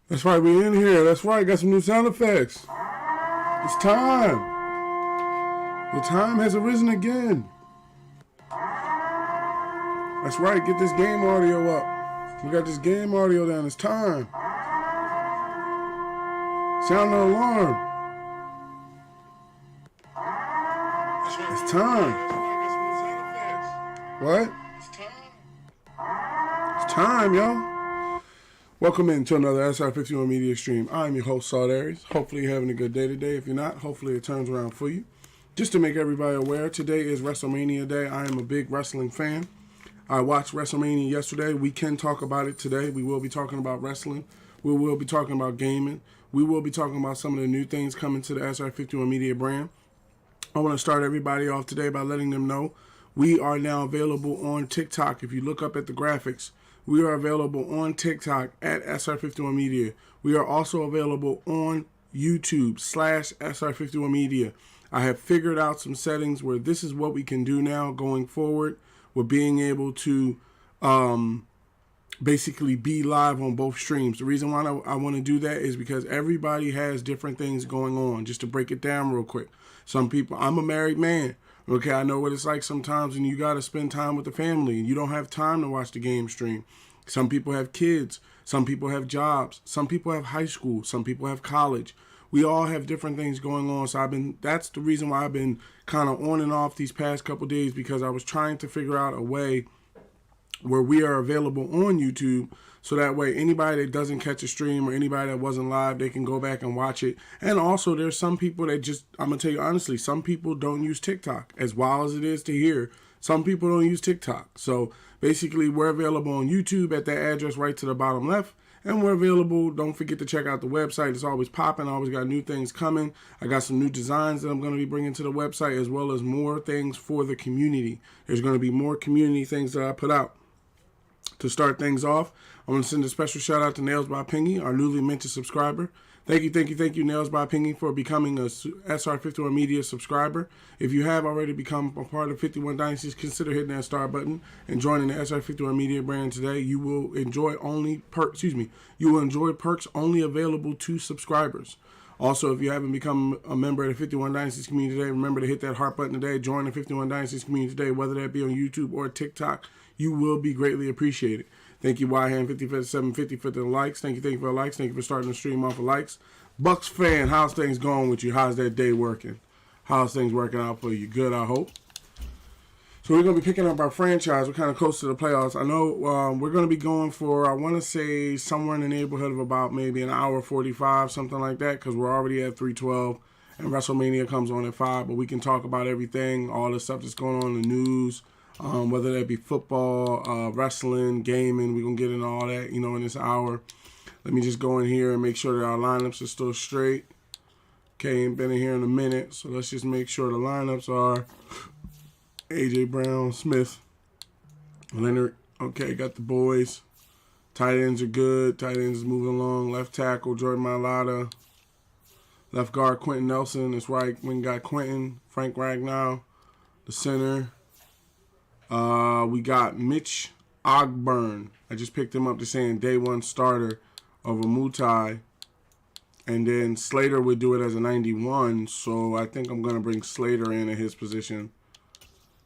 That's right, we in here. That's right, got some new sound effects. It's time. The time has arisen again. That's right, get this game audio up. We got this game audio down. It's time. Sound the alarm. It's time. What? It's time, yo. Welcome into another SR51 Media stream. I'm your host, Saltares. Hopefully you're having a good day today. If you're not, hopefully it turns around for you. Just to make everybody aware, today is WrestleMania Day. I am a big wrestling fan. I watched WrestleMania yesterday. We can talk about it today. We will be talking about wrestling. We will be talking about gaming. We will be talking about some of the new things coming to the SR51 Media brand. I want to start everybody off today by letting them know we are now available on TikTok. If you look up at the graphics, we are available on TikTok at SR51 Media. We are also available on YouTube /SR51 Media. I have figured out some settings where this is what we can do now going forward. We're being able to basically be live on both streams. The reason why I want to do that is because everybody has different things going on. Just to break it down real quick. Some people, I'm a married man. Okay, I know what it's like sometimes and you got to spend time with the family and you don't have time to watch the game stream. Some people have kids. Some people have jobs. Some people have high school. Some people have college. We all have different things going on. So that's the reason why I've been kind of on and off these past couple days, because I was trying to figure out a way where we are available on YouTube, so that way anybody that doesn't catch a stream or anybody that wasn't live, they can go back and watch it. And also there's some people that just, I'm going to tell you honestly, some people don't use TikTok. As wild as it is to hear, some people don't use TikTok. So basically we're available on YouTube at that address right to the bottom left. And we're available. Don't forget to check out the website. It's always popping. I always got new things coming. I got some new designs that I'm going to be bringing to the website, as well as more things for the community. There's going to be more community things that I put out. To start things off, I want to send a special shout out to Nails by Pingy, our newly minted subscriber. Thank you, Nails by Pingy, for becoming a SR51 Media subscriber. If you have already become a part of 51 Dynasties, consider hitting that star button and joining the SR51 Media brand today. You will enjoy You will enjoy perks only available to subscribers. Also, if you haven't become a member of the 51 Dynasties community today, remember to hit that heart button today. Join the 51 Dynasties community today, whether that be on YouTube or TikTok. You will be greatly appreciated. Thank you, YHAN50 for the 750 for the likes. Thank you for the likes. Thank you for starting the stream off of likes. Bucks fan, how's things going with you? How's that day working? How's things working out for you? Good, I hope. So we're going to be picking up our franchise. We're kind of close to the playoffs. I know we're going to be going for, I want to say, somewhere in the neighborhood of about maybe an hour 45, something like that, because we're already at 3:12, and WrestleMania comes on at 5. But we can talk about everything, all the stuff that's going on in the news, whether that be football, wrestling, gaming. We're going to get into all that, in this hour. Let me just go in here and make sure that our lineups are still straight. Okay, ain't been in here in a minute, so let's just make sure the lineups are A.J. Brown, Smith, Leonard. Okay, got the boys. Tight ends are good. Tight ends is moving along. Left tackle, Jordan Mailata. Left guard, Quentin Nelson. That's right. We got Quentin, Frank Ragnow, the center. We got Mitch Ogburn. I just picked him up to saying day one starter over Mutai. And then Slater would do it as a 91. So I think I'm going to bring Slater in at his position,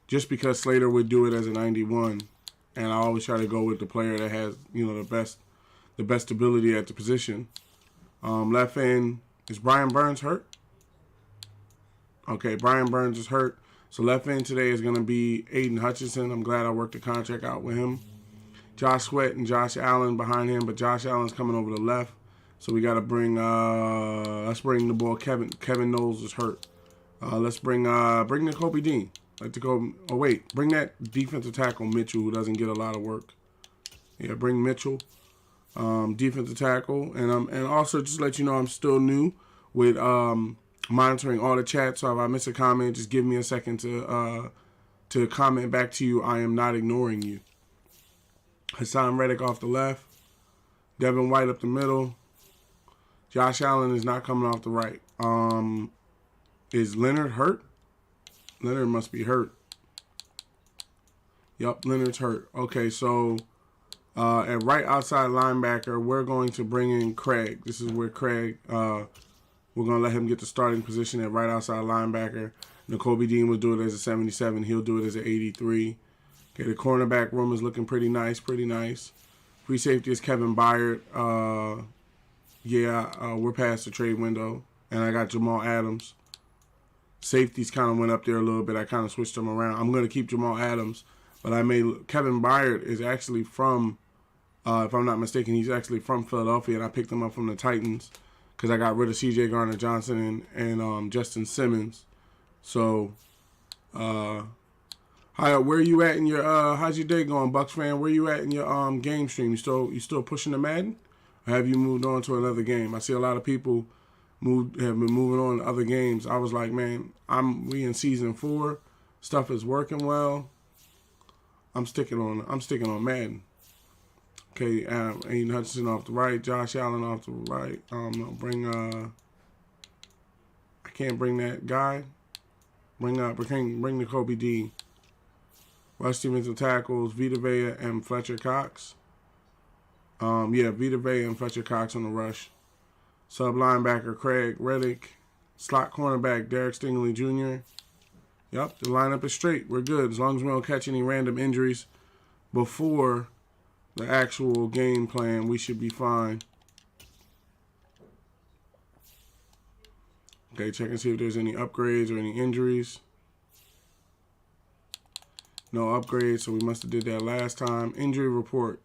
just because Slater would do it as a 91. And I always try to go with the player that has, the best ability at the position. Left end, is Brian Burns hurt? Okay, Brian Burns is hurt. So left end today is going to be Aiden Hutchinson. I'm glad I worked the contract out with him. Josh Sweat and Josh Allen behind him, but Josh Allen's coming over the left. So we got to bring, let's bring the boy Kevin Knowles is hurt. Let's bring Kobe Dean. Bring that defensive tackle, Mitchell, who doesn't get a lot of work. Yeah, bring Mitchell, defensive tackle. And also just let you know I'm still new with monitoring all the chats. So if I miss a comment, just give me a second to comment back to you. I am not ignoring you. Hassan Reddick off the left. Devin White up the middle. Josh Allen is not coming off the right. Is Leonard hurt? Leonard must be hurt. Yup, Leonard's hurt. Okay, so At right outside linebacker, we're going to bring in Craig. This is where Craig, we're going to let him get the starting position at right outside linebacker. N'Kobe Dean will do it as a 77. He'll do it as an 83. Okay, the cornerback room is looking pretty nice, Free safety is Kevin Byard. We're past the trade window. And I got Jamal Adams. Safeties kind of went up there a little bit. I kind of switched them around. I'm going to keep Jamal Adams. But Kevin Byard is actually from, if I'm not mistaken, he's actually from Philadelphia. And I picked him up from the Titans because I got rid of C.J. Gardner-Johnson and Justin Simmons. So, where you at in your how's your day going, Bucks fan? Where you at in your game stream? You still pushing the Madden, or have you moved on to another game? I see a lot of people have been moving on to other games. I was like, man, we in season 4. Stuff is working well. I'm sticking on Madden. Okay, Aiden Hutchinson off the right, Josh Allen off the right. I can't bring that guy. Bring N'Kobe Dean. Rush defensive tackles, Vita Vea and Fletcher Cox. Vita Vea and Fletcher Cox on the rush. Sub linebacker, Craig Reddick. Slot cornerback, Derek Stingley Jr. Yep, the lineup is straight. We're good. As long as we don't catch any random injuries before the actual game plan, we should be fine. Okay, check and see if there's any upgrades or any injuries. No upgrades, so we must have did that last time. Injury report.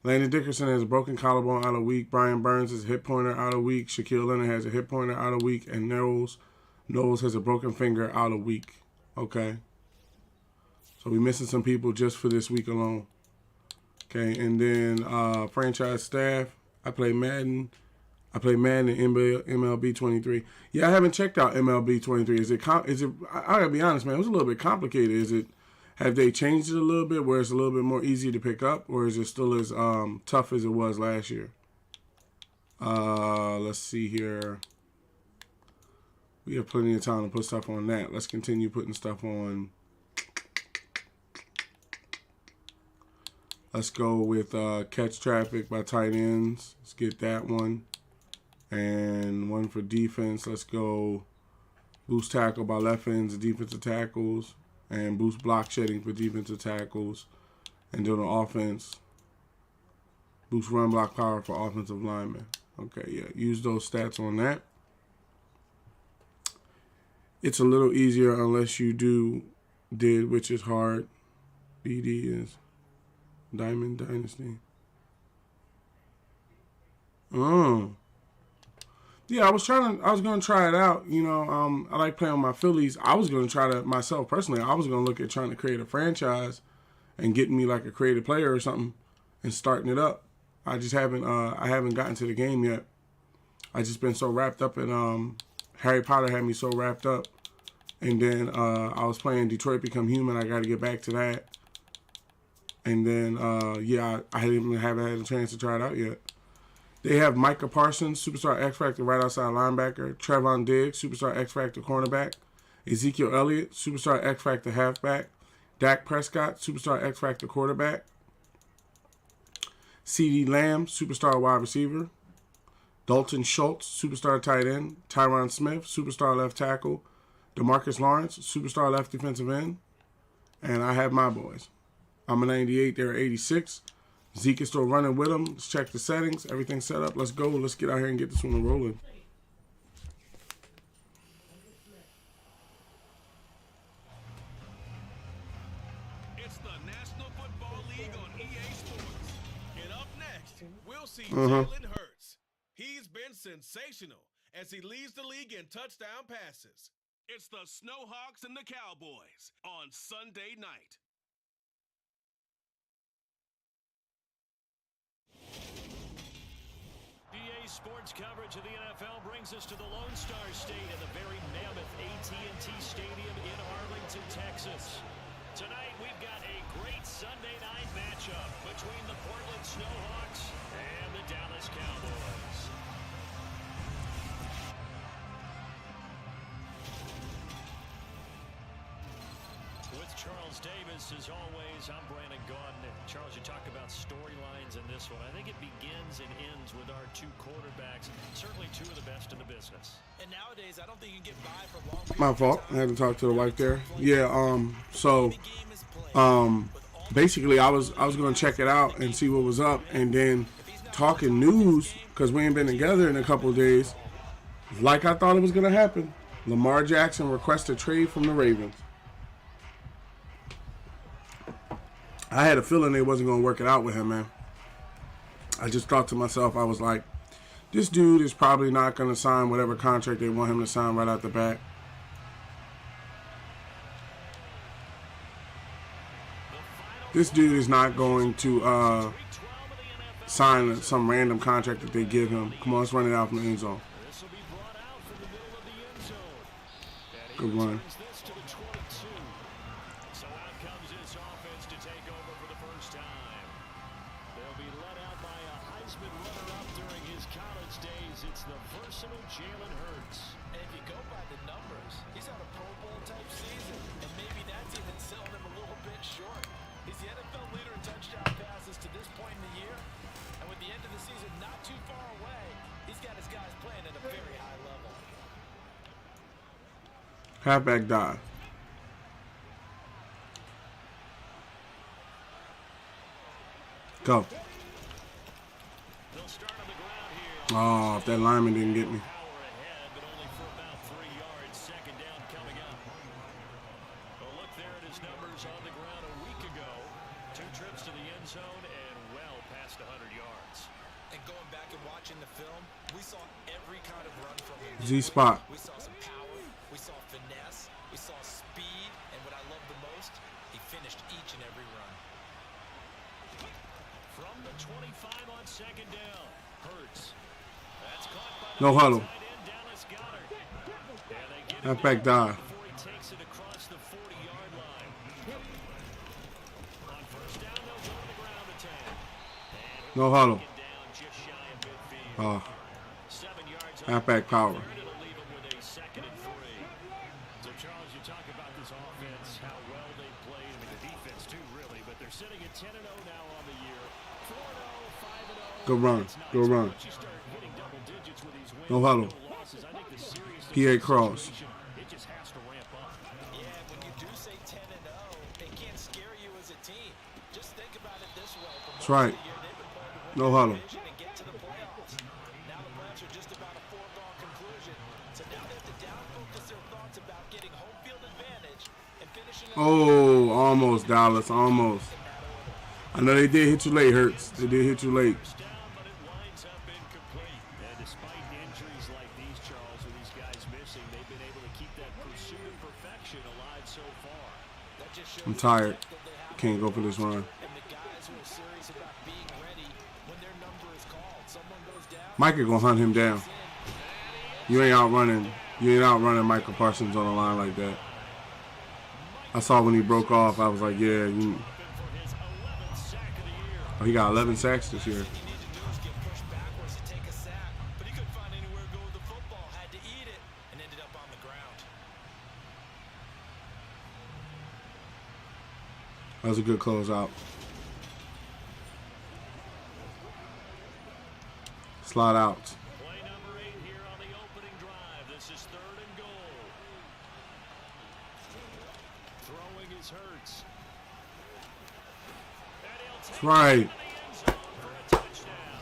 Landon Dickerson has a broken collarbone out of week. Brian Burns has a hip pointer out of week. Shaquille Leonard has a hip pointer out of week. And Knowles has a broken finger out of week. Okay. So we're missing some people just for this week alone. Okay, and then franchise staff. I play Madden in MLB 23. Yeah, I haven't checked out MLB 23. Is it? I gotta be honest, man. It was a little bit complicated. Have they changed it a little bit where it's a little bit more easy to pick up, or is it still as tough as it was last year? Let's see here. We have plenty of time to put stuff on that. Let's continue putting stuff on. Let's go with catch traffic by tight ends. Let's get that one. And one for defense. Let's go boost tackle by left ends, defensive tackles. And boost block shedding for defensive tackles. And then the offense, boost run block power for offensive linemen. Okay, yeah. Use those stats on that. It's a little easier unless you did, which is hard. BD is Diamond Dynasty. Oh. Yeah, I was gonna try it out. You know, I like playing with my Phillies. I was gonna try to myself personally. I was gonna look at trying to create a franchise and getting me like a creative player or something and starting it up. I just haven't. I haven't gotten to the game yet. I just been so wrapped up in Harry Potter had me so wrapped up, and then I was playing Detroit Become Human. I got to get back to that, and then I haven't had a chance to try it out yet. They have Micah Parsons, Superstar X Factor right outside linebacker. Trevon Diggs, Superstar X Factor cornerback. Ezekiel Elliott, Superstar X Factor halfback. Dak Prescott, Superstar X Factor quarterback. CeeDee Lamb, Superstar wide receiver. Dalton Schultz, Superstar tight end. Tyron Smith, Superstar left tackle. DeMarcus Lawrence, Superstar left defensive end. And I have my boys. I'm a 98, they're 86. Zeke is still running with them. Let's check the settings. Everything's set up. Let's go. Let's get out here and get this one rolling. It's the National Football League on EA Sports. And up next, we'll see Jalen Hurts. He's been sensational as he leads the league in touchdown passes. It's the Snowhawks and the Cowboys on Sunday night. EA Sports coverage of the NFL brings us to the Lone Star State and the very mammoth AT&T Stadium in Arlington, Texas. Tonight, we've got a great Sunday night matchup between the Portland Snowhawks and the Dallas Cowboys. With Charles Charles Davis, as always, I'm Brandon Gaudin. Charles, you talk about storylines in this one. I think it begins and ends with our two quarterbacks, certainly two of the best in the business. And nowadays, I don't think you can get by for long. My fault. I had to talk to the wife there. Yeah. Basically, I was gonna check it out and see what was up, and then talking news because we ain't been together in a couple of days. Like I thought it was gonna happen. Lamar Jackson requested trade from the Ravens. I had a feeling they wasn't gonna work it out with him, man. I just thought to myself, I was like, this dude is probably not gonna sign whatever contract they want him to sign right out the bat. This dude is not going to sign some random contract that they give him. Come on, let's run it out from the end zone. Good run. So out comes this offense to take over for the first time. They'll be led out by a Heisman runner-up during his college days. It's the versatile Jalen Hurts. And if you go by the numbers, he's had a Pro Bowl type season, and maybe that's even selling him a little bit short. He's the NFL leader in touchdown passes to this point in the year, and with the end of the season not too far away, he's got his guys playing at a very high level. Halfback dive. Go. They'll start on the ground here. Oh, if that lineman didn't get me. Power ahead, but only for about 3 yards. Second down coming up. A look there at his numbers on the ground a week ago. 2 trips to the end zone and well past 100 yards. And going back and watching the film, we saw every kind of run from him. Z-spot. We saw some power, we saw finesse, we saw speed, and what I love the most, he finished each and every run. From the 25 on second down, Hurts. That's caught by No the huddle. tight end, Dallas Goedert. And they get him Halfback down dive. before he takes it across the 40-yard line. On first down, they'll go to the ground attack. And No huddle. he'll get down just shy of midfield. 7 yards on Halfback power. third, it'll leave him with a 2nd and 3. So, Charles, you talk about this offense, how well they played, I mean, the defense too, really, but they're sitting at 10-0 now on the year. 4-0, 5-0. Good run. It's nice, Good but run. once you start hitting double digits with these wins, No huddle. no losses, I think the seriousness PA of the cross. situation, it just has to ramp up. Yeah, when you do say 10-0, it can't scare you as a team. Just think about it this way. That's right. No huddle. And get to the playoffs. Now the playoffs are just about a foregone conclusion. So now they have to down-focus their thoughts about getting home field advantage and finishing. Oh, almost, Dallas. Almost. I know they did hit you late, Hurts. They did hit you late. First down, but it winds up incomplete. And despite injuries like these, Charles, with these guys missing, they've been able to keep that pursuit of perfection alive so far. That just shows I'm tired. that they have Can't go for this run. and the guys who are serious about being ready when their number is called. Someone goes down. Micah gonna hunt him down. You ain't outrunning. You ain't outrunning Michael Parsons on the line like that. I saw when he broke off. I was like, yeah. For his 11th sack of the year. Oh, he got 11 sacks this year. He needed to do is get pushed backwards to take a sack, but he couldn't find anywhere to go with the football. Had to eat it and ended up on the ground. That was a good closeout. Slide out. Play number 8 here on the opening drive. This is 3rd and goal. Throwing is Hurts. And he'll take That's right. it to the end zone for a touchdown.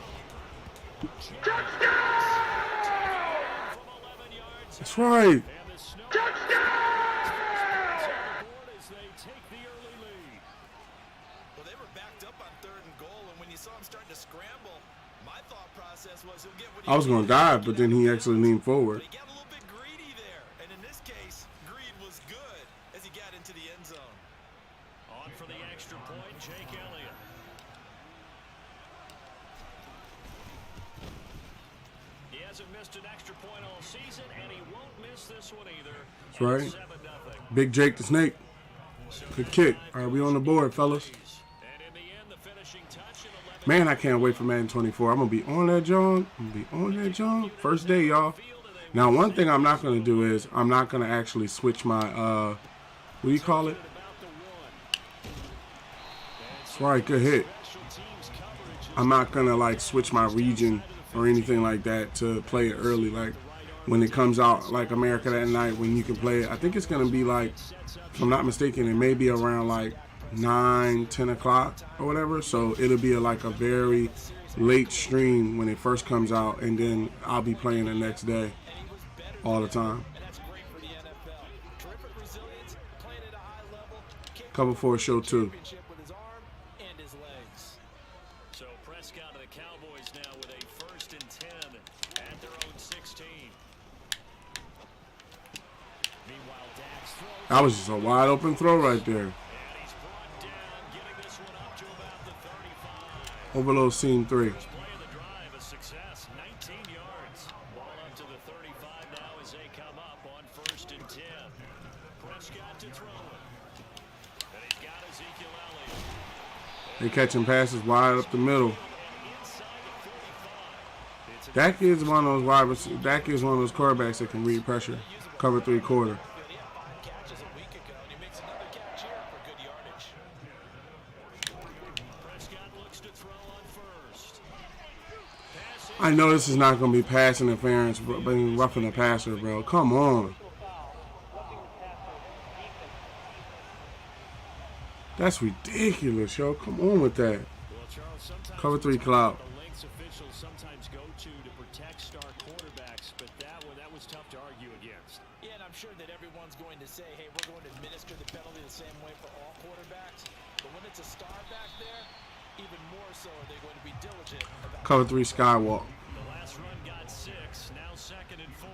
From 11 yards. That's right. And the Snow touchdown! On the board as they take the early lead. Well, they were backed up on 3rd and goal, and when you saw him starting to scramble, my thought process was he'll get what he I was gonna dive, but then he actually leaned forward. But he got a little bit greedy there, and in this case, greed was good as he got into the end zone. On for the extra point, Jake Elliott. He hasn't missed an extra point all season, and he won't miss this one either. That's right. 7-0. Big Jake the Snake. Good kick. All right, we on the board, fellas. And in the end, the finishing touch in 11. Man, I can't wait for Madden 24. I'm going to be on that, John. I'm going to be on that, John. First day, y'all. Now, one thing I'm not going to do is I'm not going to actually switch my, what do you call it? About the 1. Right, good hit. I'm not gonna like switch my region or anything like that to play it early. Like when it comes out, like America that night when you can play it. I think it's gonna be like, if I'm not mistaken, it may be around like 9, 10 o'clock or whatever. So it'll be like a very late stream when it first comes out, and then I'll be playing the next day all the time. Cover for show 2. So Prescott of the Cowboys now with a 1st and 10 at their own 16. Meanwhile, Dax throws. That was just a wide open throw right there. And he's brought down, getting this one up to about the 35. Overload scene 3. First play of the drive, a success, 19 yards. Ball up to the 35 now as they come up on 1st and 10. Prescott to throw it. And he's got Ezekiel Elliott. They catching passes wide up the middle. Dak is one of those wide receivers. Dak is one of those quarterbacks that can read pressure, cover 3/4. I know this is not going to be pass interference, but roughing the passer, bro. Come on. That's ridiculous, yo. Come on with that. Cover 3 cloud. The lengths officials sometimes go to protect star quarterbacks, but that was tough to argue against. Yeah, and I'm sure that everyone's going to say, hey, we're going to administer the penalty the same way for all quarterbacks. But when it's a star back there, even more so are they going to be diligent about Cover 3 skywalk. The last run got 6, now 2nd and 4.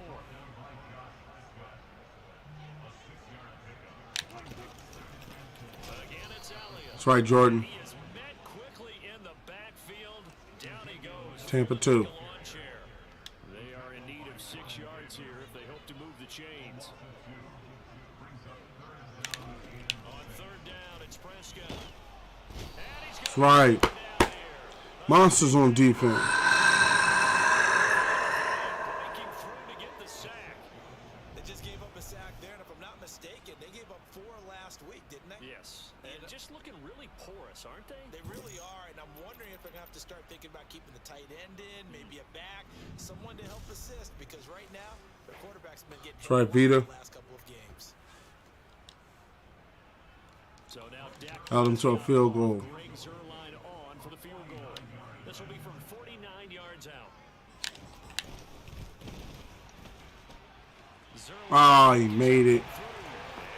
Again, it's Elliott. That's right, Jordan. He is met quickly in the backfield. Down he goes. Tampa 2. Lawn chair. They are in need of 6 yards here if they hope to move the chains. On 3rd down, it's Prescott. And he's That's right. down here. Monsters on defense. Breaking through to get the sack. They just gave up a sack there, and if I'm not mistaken, they gave up 4 last week, didn't they? Yes. And just looking really porous, aren't they? They really are, and I'm wondering if they're going to have to start thinking about keeping the tight end in, maybe a back, someone to help assist, because right now, their quarterback's been getting That's right, hit a lot Vita. the last couple of games. So now Dak Held him to a field goal. Greg Zuerlein on for the field goal. This will be from 49 yards out. Zuerlein Ah, he made it.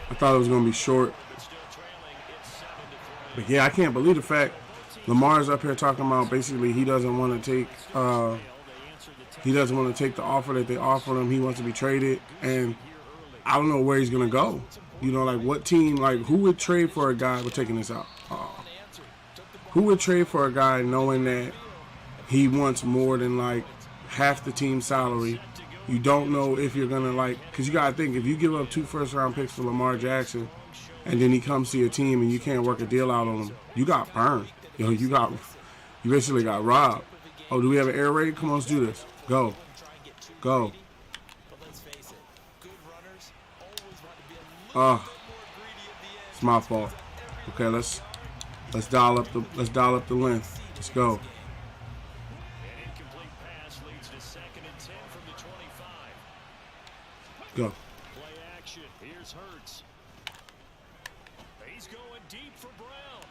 I thought it was going to be short. still trailing. It's 7-3. But yeah, I can't believe the fact Lamar's up here talking about basically he doesn't want to take the offer that they offered him. He wants to be traded, and I don't know where he's gonna go. You know, like what team, like who would trade for a guy? We're taking this out. Who would trade for a guy knowing that he wants more than like half the team's salary? You don't know if you're gonna because you gotta think if you give up 2 first-round picks for Lamar Jackson, and then he comes to your team and you can't work a deal out on him, you got burned. You basically got robbed. Oh, do we have an air raid? Come on, let's do this. Go. Go. It's my fault. Okay, let's dial up the length. Let's go. An incomplete pass leads to 2nd and 10 from the 25. Go. Play action. Here's Hurts. He's going deep for Brown.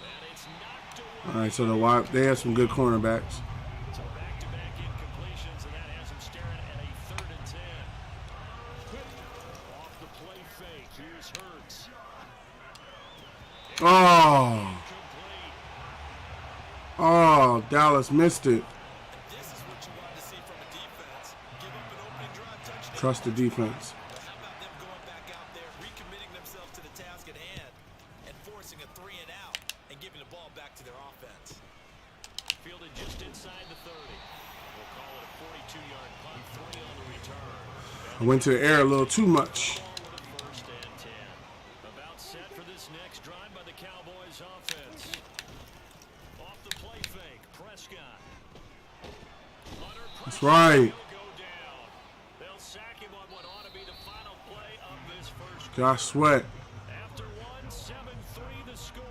And it's knocked away. All right, so they have some good cornerbacks. So back-to-back incompletions, and that has him staring at a 3rd and 10. Off the play fake. Here's Hurts. Oh, Complete. Dallas missed it. This is what you want to see from a defense. Give up an opening drive touchdown. Trust the defense. How about them going back out there, recommitting themselves to the task at hand, and forcing a 3 and out, and giving the ball back to their offense? Fielded just inside the 30. We'll call it a 42-yard punt, 3 on the return. I went to the air a little too much. Ball with a 1st and 10. About set for this next drive by the Cowboys offense. Off the play fake, Prescott. That's right. He'll go down. They'll sack him on what ought to be the final play of this first. Josh Sweat. After one, 7-3 the score.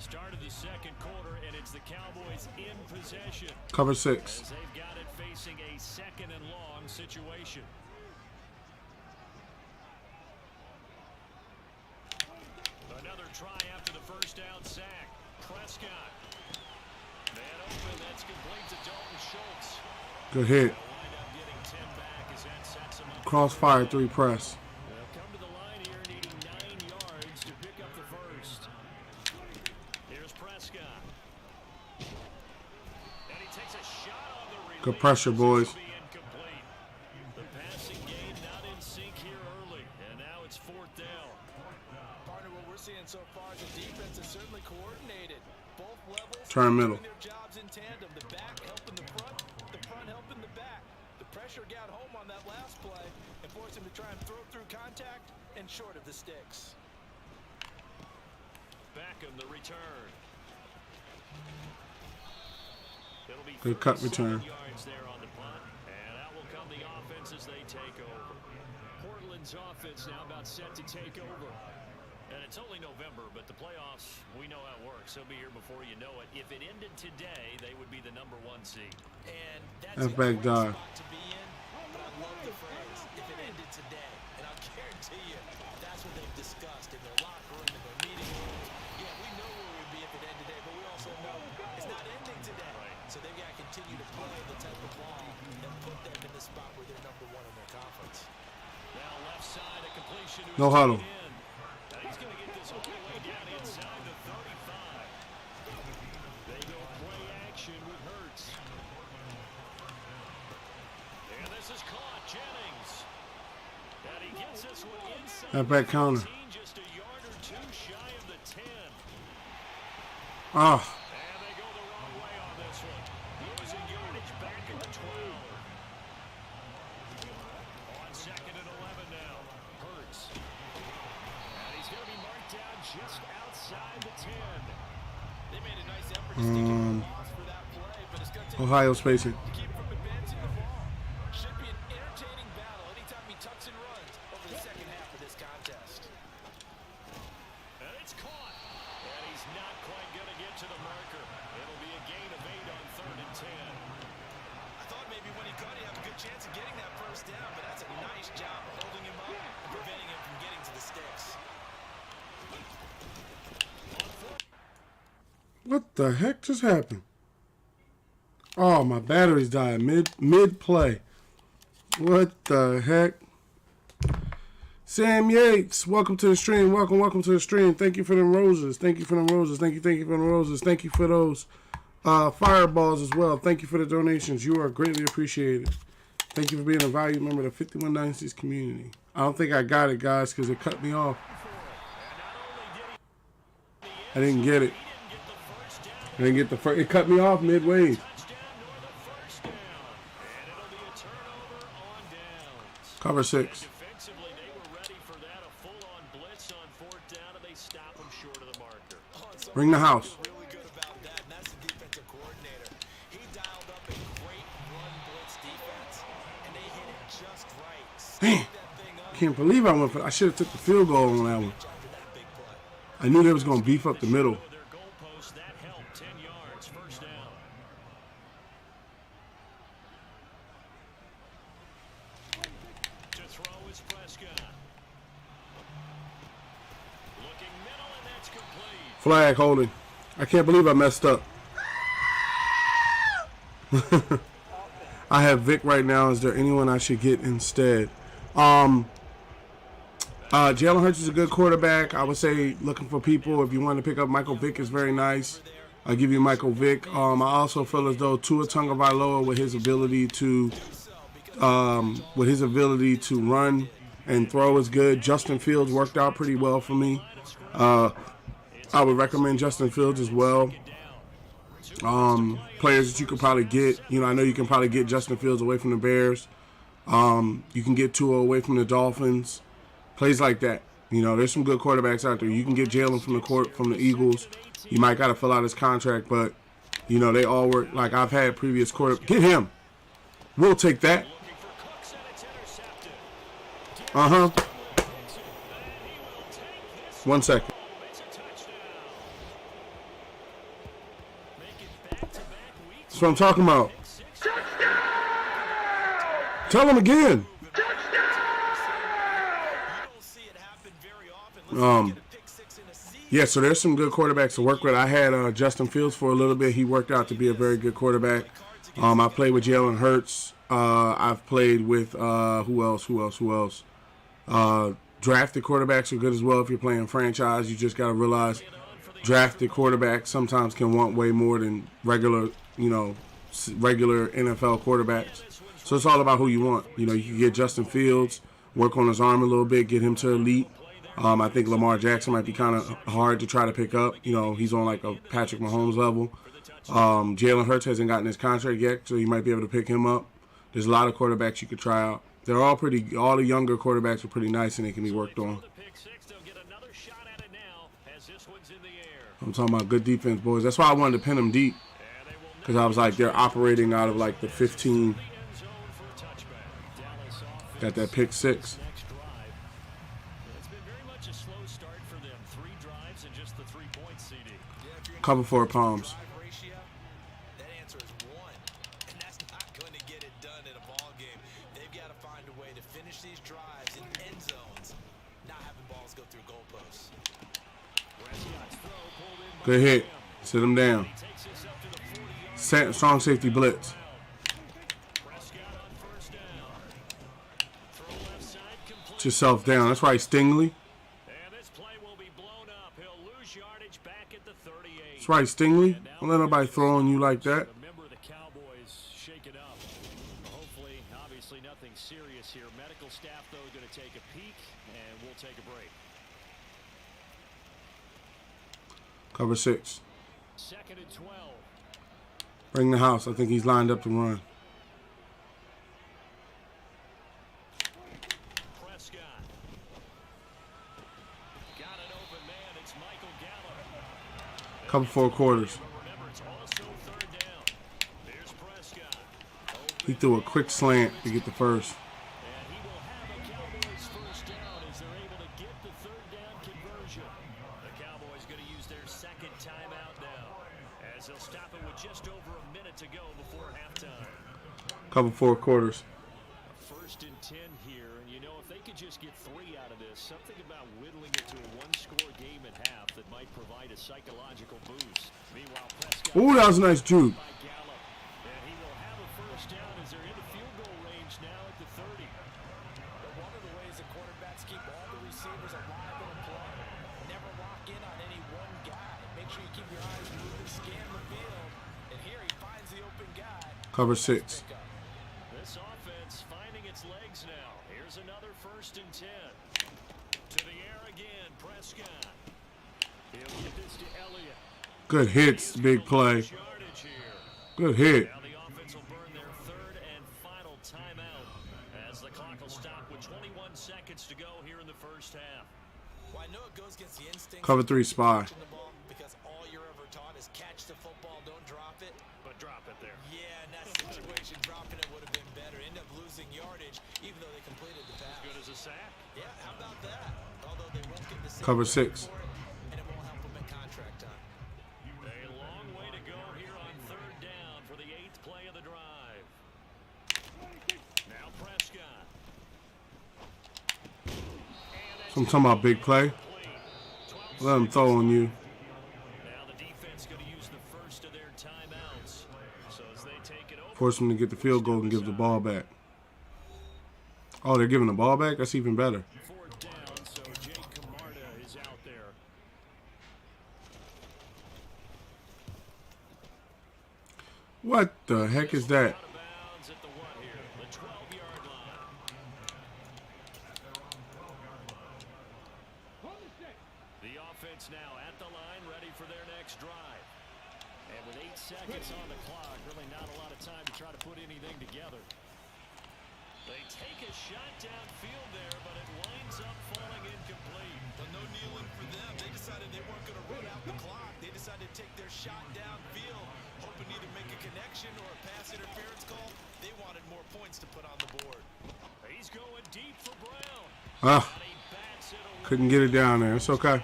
start of the second quarter, and it's the Cowboys in possession. Cover 6. As they've got it facing a second and long situation. Another try after the first down sack. Prescott. Man open, that's complete to Dalton Schultz. Good hit. They'll wind up getting 10 back as that sets him up. Crossfire 3 press. They'll come to the line here needing 9 yards to pick up the first. Here's Prescott. And he takes a shot on the release. Good pressure, boys. Be incomplete. The passing game not in sync here early, and now it's 4th down. Partner, what we're seeing so far is the defense is certainly coordinated. Both levels Turn middle. doing their jobs in tandem. The back helping the front helping the back. The pressure got home on that last play and forced him to try and throw through contact and short of the sticks. Back in the return. It'll be Good cut 37 return. yards there on the punt, and out will come the offense as they take over. Portland's offense now about set to take over. And it's only November, but the playoffs, we know how it works. They'll be here before you know it. If it ended today, they would be the #1 seed. And that's That's a back great dive. spot to be in, but I love the phrase, if it ended today. And I'll guarantee you, that's what they've discussed in their locker room, in their meeting rooms. Yeah, we know where we'd be if it ended today, but we also know it's not ending today. So they've got to continue to play the type of ball that put them in the spot where they're #1 in their conference. Now left side, a completion to No his huddle. tight end. Now he's going to get this all the way down inside the 35. They go play action with Hurts. And this is caught, Jennings. And he gets this one inside That back the counter. 15, just a yard or two shy of the 10. Ah, And they go the wrong way on this one. Losing yardage back at the 12. On 2nd and 11 now. Hurts. And he's going to be marked down just outside the 10. They made a nice effort to stick him the loss for that play, but it's going to take Ohio spacing. to keep from advancing the ball. Should be an entertaining battle anytime he tucks and runs over the second half of this contest. And it's caught. And he's not quite going to get to the marker. It'll be a gain of 8 on 3rd and 10. I thought maybe when he caught, he'd have a good chance of getting that first down, but that's a nice job of holding him up and preventing him from getting to the sticks. What the heck just happened? Oh, my batteries died mid play. What the heck? Sam Yates, welcome to the stream. Welcome to the stream. Thank you for them roses. Thank you for them roses. Thank you for them roses. Thank you for those fireballs as well. Thank you for the donations. You are greatly appreciated. Thank you for being a valued member of the 51 Dynasties community. I don't think I got it, guys, because it cut me off. I didn't get it. I didn't get the first. It cut me off midway. Cover 6. Defensively, they were ready for that. A full-on blitz on 4th down, and they stop him short of the marker. Ring the house. Really good about that, and that's the defensive coordinator. He dialed up a great run blitz defense, and they hit it just right. Man, I can't believe I went for. I should have took the field goal on that one. I knew they was gonna beef up the middle. Their goalpost, that helped. 10 yards, 1st down. To throw is Prescott. Looking middle, and that's complete. Flag holding. I can't believe I messed up. I have Vic right now. Is there anyone I should get instead? Jalen Hurts is a good quarterback. I would say looking for people. If you want to pick up Michael Vick, is very nice. I'll give you Michael Vick. I also feel as though Tua Tagovailoa, with his ability to run and throw, is good. Justin Fields worked out pretty well for me. I would recommend Justin Fields as well. Players that you could probably get. I know you can probably get Justin Fields away from the Bears. You can get Tua away from the Dolphins. Plays like that. There's some good quarterbacks out there. You can get Jalen from the Eagles. You might got to fill out his contract, but they all work. Like I've had previous quarterbacks. Get him. We'll take that. Uh-huh. 1 second. That's what I'm talking about. Tell him again. Yeah, so there's some good quarterbacks to work with. I had Justin Fields for a little bit. He worked out to be a very good quarterback. I played with Jalen Hurts. I've played with who else? Drafted quarterbacks are good as well. If you're playing franchise, you just got to realize drafted quarterbacks sometimes can want way more than regular NFL quarterbacks. So it's all about who you want. You can get Justin Fields, work on his arm a little bit, get him to elite. I think Lamar Jackson might be kind of hard to try to pick up. He's on like a Patrick Mahomes level. Jalen Hurts hasn't gotten his contract yet, so you might be able to pick him up. There's a lot of quarterbacks you could try out. They're all the younger quarterbacks are pretty nice and they can be worked on. I'm talking about good defense, boys. That's why I wanted to pin them deep. Because I was like, they're operating out of like the 15. Got that pick six. Cover 4 palms. That answer is 1, and that's not going to get it done in a ball game. They've got to find a way to finish these drives in end zones, not having balls go through goalposts. Good hit. Sit him down. Strong safety blitz. Put yourself down. That's right, Stingley. That's right, Stingley. Don't let nobody throw on you like that. Member of the Cowboys shake it up. Hopefully, obviously nothing serious here. Medical staff, though, going to take a peek, and we'll take a break. Cover 6. 2nd and 12. Bring the house. I think he's lined up to run. Prescott. Got an open man. It's Michael Gallup. Cover 4 quarters. Remember, it's also 3rd down. There's Prescott. He threw a quick slant to get the first. And he will have a Cowboys 1st down as they're able to get the 3rd down conversion. The Cowboys going to use their 2nd timeout now, as they'll stop it with just over a minute to go before halftime. Cover 4 quarters. 1st and 10 here, and if they could just get 3 out of this, something about whittling it to a 1-score game at half that might provide a psychological boost. Meanwhile, Prescott. Ooh, that was a nice juke. By Gallup, and he will have a 1st down as they're in the field goal range now at the 30. But one of the ways that quarterbacks keep all the receivers alive in a play, never lock in on any one guy. Make sure you keep your eyes moving, scan the field, and here he finds the open guy. Cover 6. This offense finding its legs now. Here's another 1st and 10. To the air again, Prescott. He'll get this to Elliott. Good hits, big play. Yardage here. Good hit. Now the offense will burn their 3rd and final timeout as the clock will stop with 21 seconds to go here in the 1st half. Well, I know it goes against the instinct. Cover 3 spy. Because all you're ever taught is catch the football, don't drop it. But drop it there. Yeah, in that situation, dropping it would have been better. End up losing yardage, even though they completed the pass. Good as a sack. Yeah, how about that? Although they won't get the same Cover credit 6. for it, and it won't help them at contract time. A long way to go here on 3rd down for the 8th play of the drive. Now Prescott. So I'm talking about big play. Let him throw on you. Now the defense going to use the 1st of their timeouts. So as they take it over. Force him to get the field goal and give the ball back. Oh, they're giving the ball back? That's even better. 4th down, so Jake Camarda is out there. What the heck is that? Out of bounds at the what here? The 12-yard line. The offense now at the line, ready for their next drive. And with 8 seconds on the clock, really not a lot of time to try to put anything together. They take a shot downfield there, but it winds up falling incomplete. But no kneeling for them. They decided they weren't going to run out the clock. They decided to take their shot downfield, hoping to either make a connection or a pass interference call. They wanted more points to put on the board. He's going deep for Brown. Ah, And he bats it away. couldn't get it down there. It's okay.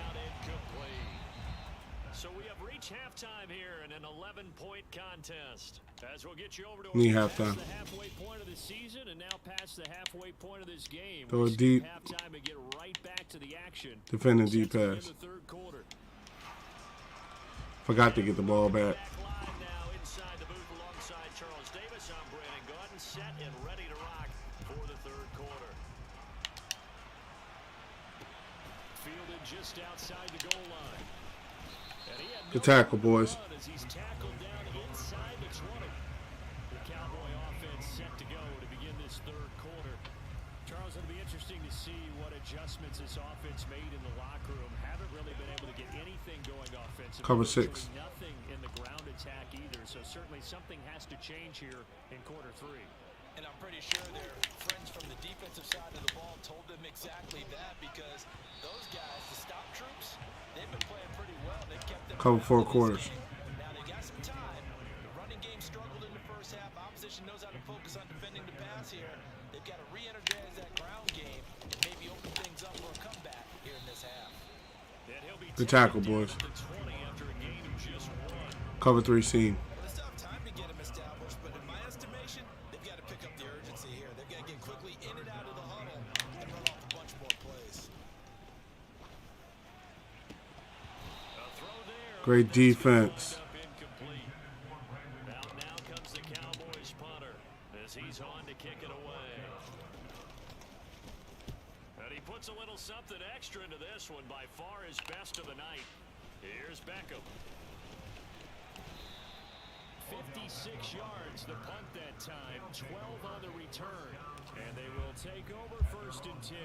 So we have reached halftime here in an 11-point contest. As we'll get you over to Need past halftime. the halfway point of the season and now past the halfway point of this game. Throw We it skip deep. halftime and get right back to the action. Defending deep Set to begin pass. the third quarter. Forgot to get the ball back. Back live now inside the booth alongside Charles Davis. I'm Brandon Gordon, set and ready to rock for the third quarter. Fielded just outside the goal line. And he had no Good tackle, boys. run as he's tackled down inside the 20. The Cowboy offense set to go to begin this third quarter. Charles, it'll be interesting to see what adjustments this offense made in the locker room. Haven't really been able to get anything going offensively. Cover Virtually 6. Nothing in the ground attack either. So certainly something has to change here in quarter 3. And I'm pretty sure their friends from the defensive side of the ball told them exactly that, because those guys, the stop troops, they've been playing pretty well. They've kept them Cover 4 around in this quarters. game. Now they got some time. The running game struggled in the first half. Opposition knows how to focus on defending the pass here. They've got to re-energize that ground game and maybe open things up for a comeback here in this half. And he'll be Good tackle, taken down boys. at the 20 after a gain of just 1. Cover 3 seam. Well, they still have time to get them established, but in my estimation, they've got to pick up the urgency here. They've got to get quickly in and out of the huddle and run off a bunch more plays. A throw there. Great defense. Up incomplete. Now comes the Cowboys punter as he's on to kick it away. And he puts a little something extra into this one, by far his best of the night. Here's Beckham. 56 yards the punt that time, 12 on the return. And they will take over 1st and 10.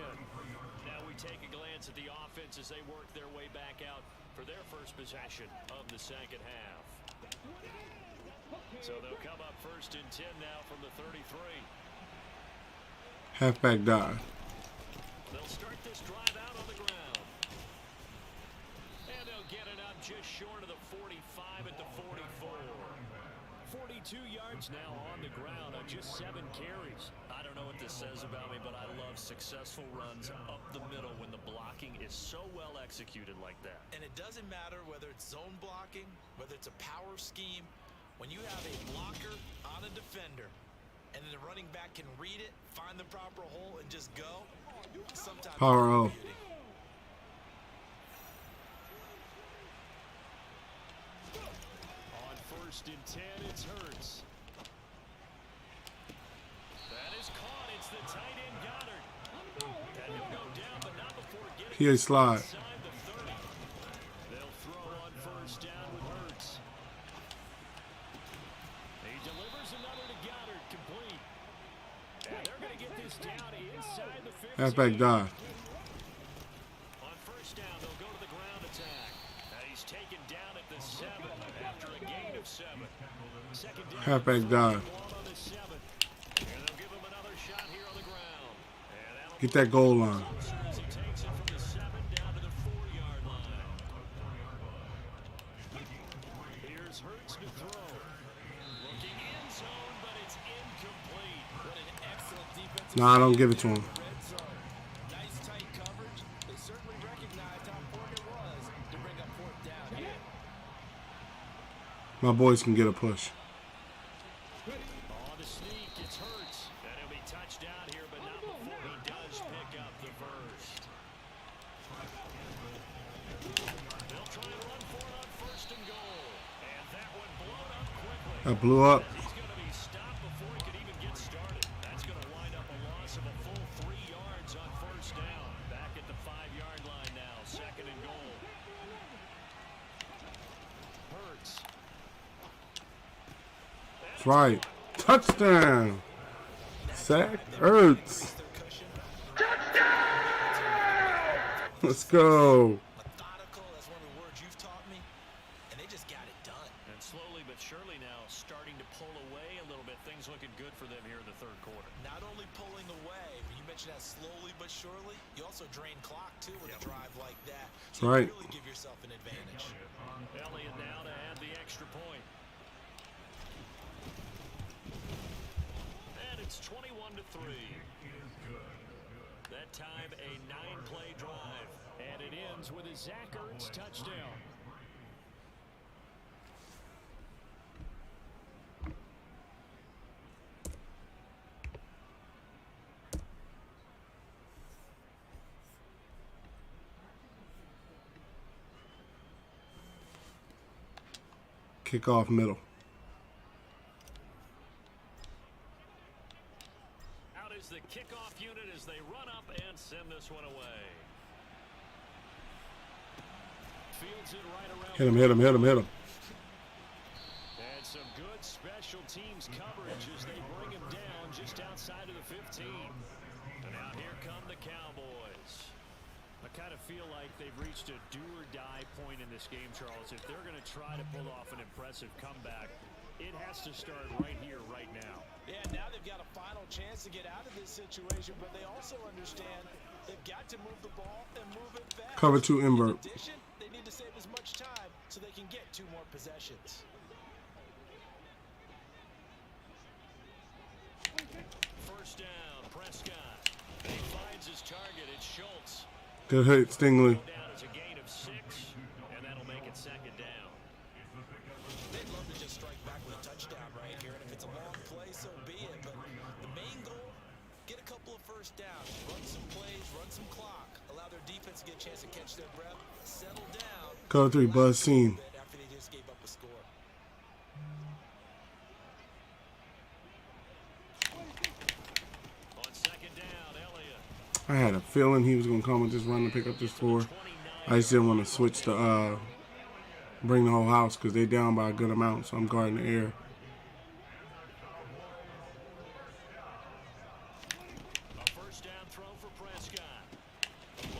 Now we take a glance at the offense as they work their way back out for their first possession of the second half. So they'll come up 1st and 10 now from the 33. Halfback dive. They'll start this drive out on the ground. And they'll get it up just short of the 45 at the 44. 42 yards now on the ground on just 7 carries. I don't know what this says about me, but I love successful runs up the middle when the blocking is so well executed like that. And it doesn't matter whether it's zone blocking, whether it's a power scheme. When you have a blocker on a defender, and then the running back can read it, find the proper hole, and just go, sometimes Power O. beauty. On 1st and 10, it's Hurts. That is caught. It's the tight end Goddard. And he'll go down, but not before getting PA slide. inside the 30. They'll throw on 1st down with Hurts. He delivers another to Goddard, complete. And they're going to get this down inside the 15. Halfback dive. On 1st down, they'll go to the ground attack. And he's taken down at the 7 after a gain of 7. Second down. Halfback dive. One on the 7. And they'll give him another shot here on the ground. And that'll Get that goal line. closer as he takes it from the 7 down to the 4-yard line. Here's Hurts to throw. Looking in zone, but it's incomplete. What an excellent defensive Nah, I don't scheme give it to there him. in the red zone. Nice tight coverage. They certainly recognized how important it was to bring up 4th down here. My boys can get a push. On the sneak, it's Hurts. And he'll be touched down here, but not before he does pick up the first. They'll try to run for it on 1st and goal. And that one blown up quickly. That blew up. He's going to be stopped before he could even get started. That's going to wind up a loss of a full 3 yards on 1st down. Back at the 5-yard line now, 2nd and goal. Hurts. That's right. Touchdown. Zach Ertz. Let's go. Methodical, that's one of the words you've taught me. And they just got it done. And slowly but surely now starting to pull away a little bit. Things looking good for them here in the third quarter. Not only pulling away, but you mentioned that slowly but surely, you also drain clock too with a drive like that. So Right. you really give yourself an advantage. Elliott now to add the extra point. And it's 21-3. That time a 9-play drive. And it ends with a Zach Ertz touchdown. Kickoff middle. Out is the kickoff unit as they run up and send this one away. Fields it right around. Hit him, hit him, hit him, hit him. And some good special teams coverage as they bring him down just outside of the 15. And now here come the Cowboys. I kind of feel like they've reached a do-or-die point in this game, Charles. If they're going to try to pull off an impressive comeback, it has to start right here, right now. Yeah, now they've got a final chance to get out of this situation, but they also understand they've got to move the ball and move it fast. Cover 2 invert. In addition, they need to save as much time so they can get 2 more possessions. First down, Prescott. He finds his target. It's Schultz. Good hit, Stingley. Down is a gain of 6, and that'll make it second down. They'd love to just strike back with a touchdown right here, and if it's a long play, so be it. But the main goal, get a couple of first downs, run some plays, run some clock, allow their defense to get a chance to catch their breath, settle down. Cover 3, Buzz Seam. After they just gave up a score. On second down, Elliott. I had a feeling he was going to come and just run to pick up this 4. I just didn't want to switch the, bring the whole house because they down by a good amount, so I'm guarding the air. A first down throw for Prescott.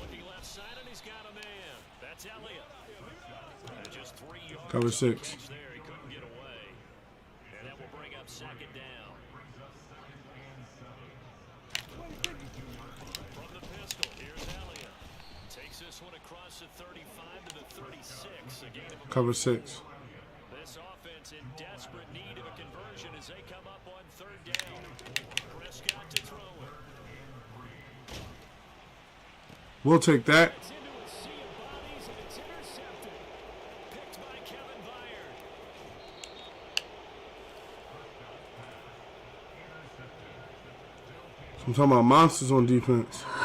Looking left side, and he's got a man. That's Elliott. And just 3 yards. Cover 6. There, he couldn't get away. And that will bring up second down. From the pistol, here's Elliott. Takes this one across the 35 to the 36. A gain of about Cover 6. This offense in desperate need of a conversion as they come up on third down. Prescott to throw it. We'll take that. It's into a sea of bodies and it's intercepted. Picked by Kevin Byard. So I'm talking about monsters on defense. But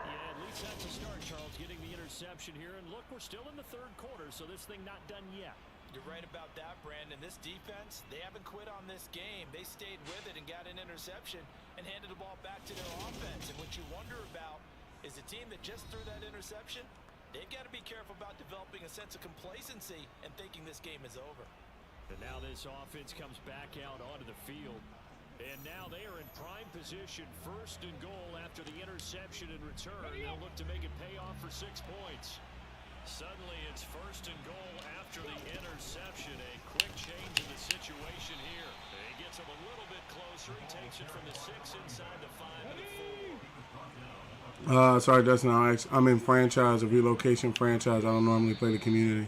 yeah, at least that's a start, Charles, getting the interception here. And look, we're still in the third quarter, so this thing not done yet. You're right about that, Brandon. This defense, they haven't quit on this game. They stayed with it and got an interception and handed the ball back to their offense. And what you wonder about is the team that just threw that interception, they've got to be careful about developing a sense of complacency and thinking this game is over. And now this offense comes back out onto the field. And now they are in prime position, first and goal after the interception and return. They'll look to make it pay off for 6 points. Suddenly it's first and goal after the interception. A quick change in the situation here. He gets him a little bit closer. He takes it from the 6 inside the 5 and the 4. Sorry, Dustin. I'm in franchise, a relocation franchise. I don't normally play the community.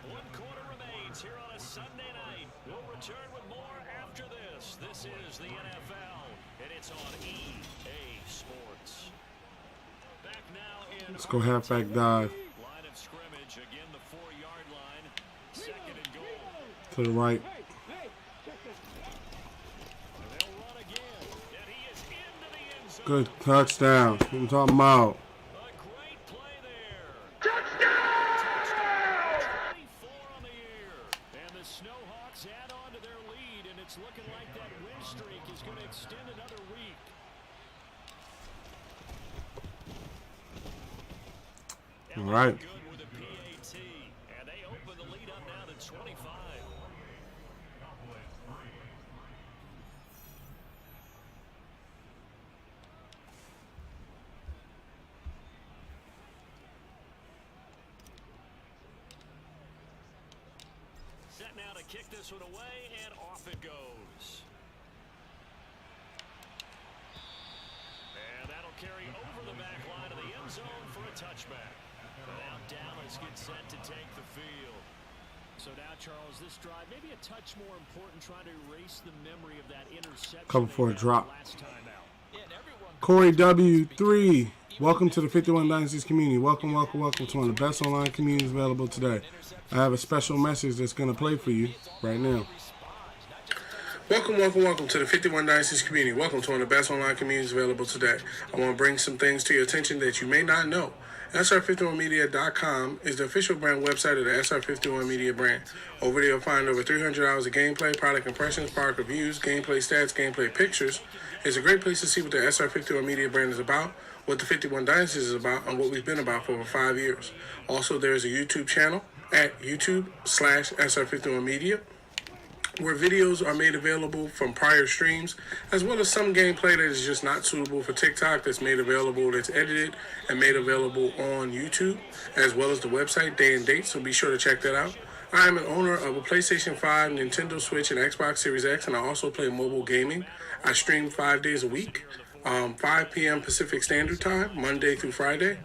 1 quarter remains here on a Sunday night. We'll return with more after this. This is the NFL, and it's on EA Sports. Back now in Let's go halfback dive line of scrimmage. Again, the 4-yard line. Second and goal. to the right. They'll run again, and he is into the end zone. Good touchdown. What I'm talking about. A great play there. Touchdown! 24 on the year. And the Snowhawks add on to their lead, and it's looking like that win streak is going to extend another week. All right. Good with a PAT, and they open the lead up now to 25. Set now to kick this one away, and off it goes. And that'll carry over the back line of the end zone for a touchback. Now Dallas gets set to take the field. So now, Charles, this drive maybe a touch more important, trying to erase the memory of that interception. Cover for a drop. Last time out. Yeah, and everyone Corey W3. Welcome to the 51 Dynasties community. Welcome, welcome, welcome to one of the best online communities available today. I have a special message that's going to play for you right now. Welcome, welcome, welcome to the 51 Dynasties community. Welcome to one of the best online communities available today. I want to bring some things to your attention that you may not know. SR51Media.com is the official brand website of the SR51 Media brand. Over there you'll find over 300 hours of gameplay, product impressions, product reviews, gameplay stats, gameplay pictures. It's a great place to see what the SR51 Media brand is about, what the 51 Dynasties is about, and what we've been about for over 5 years. Also, there is a YouTube channel at YouTube/SR51 Media, where videos are made available from prior streams, as well as some gameplay that is just not suitable for TikTok that's made available, that's edited and made available on YouTube, as well as the website, day and date, so be sure to check that out. I am an owner of a PlayStation 5, Nintendo Switch, and Xbox Series X, and I also play mobile gaming. I stream 5 days a week, 5 p.m. Pacific Standard Time, Monday through Friday.